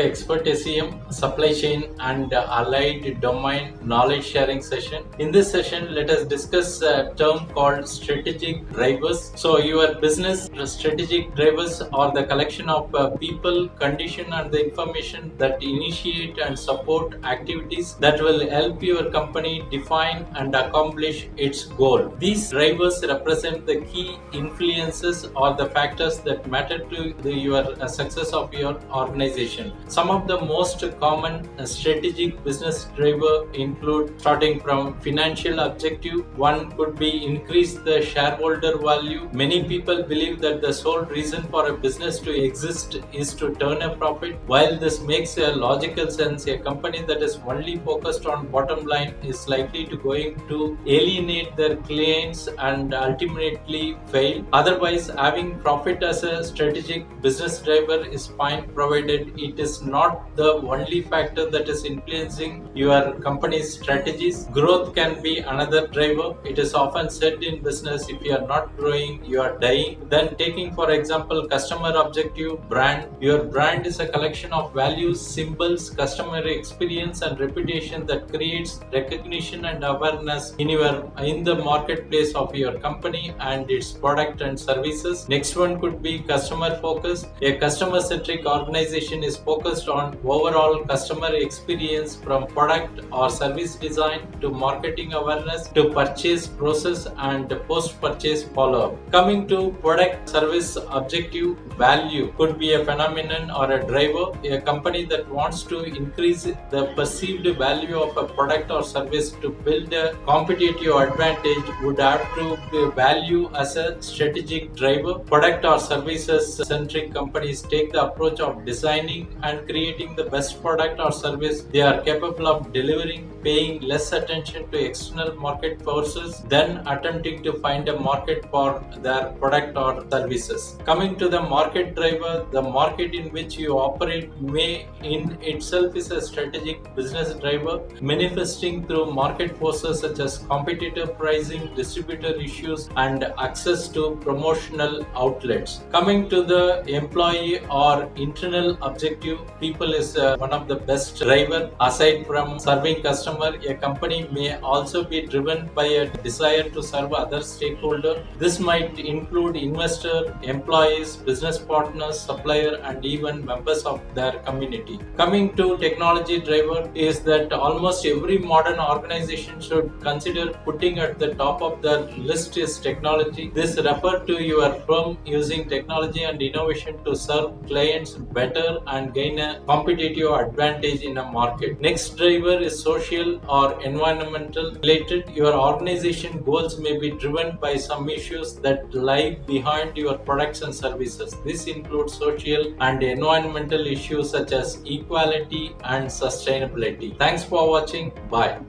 Expert SEM, Supply Chain and Allied Domain Knowledge Sharing session. In this session, let us discuss a term called strategic drivers. So, your business strategic drivers are the collection of people, condition, and the information that initiate and support activities that will help your company define and accomplish its goal. These drivers represent the key influences or the factors that matter to your success of your organization. Some of the most common strategic business driver include, starting from financial objective. One could be increase the shareholder value. Many people believe that the sole reason for a business to exist is to turn a profit. While this makes a logical sense, a company that is only focused on bottom line is likely to going to alienate their clients and ultimately fail. Otherwise, having profit as a strategic business driver is fine, provided it is not the only factor that is influencing your company's strategies. Growth can be another driver. It is often said in business, if you are not growing, you are dying. Then taking for example customer objective, brand. Your brand is a collection of values, symbols, customer experience and reputation that creates recognition and awareness in the marketplace of your company and its product and services. Next one could be customer focus. A customer centric organization is focused on overall customer experience, from product or service design to marketing awareness to purchase process and post purchase follow up. Coming to product service objective, value could be a phenomenon or a driver. A company that wants to increase the perceived value of a product or service to build a competitive advantage would have to be value as a strategic driver. Product or services centric companies take the approach of designing and creating the best product or service they are capable of delivering, paying less attention to external market forces than attempting to find a market for their product or services. Coming to the market driver, the market in which you operate may in itself is a strategic business driver, manifesting through market forces such as competitive pricing, distributor issues, and access to promotional outlets. Coming to the employee or internal objective, people is one of the best driver. Aside from serving customer, a company may also be driven by a desire to serve other stakeholders. This might include investor, employees, business partners, supplier, and even members of their community. Coming to technology driver is that almost every modern organization should consider putting at the top of their list is technology. This refers to your firm using technology and innovation to serve clients better and gain a competitive advantage in a market. Next driver is social or environmental related. Your organization goals may be driven by some issues that lie behind your products and services. This includes social and environmental issues such as equality and sustainability. Thanks for watching. Bye.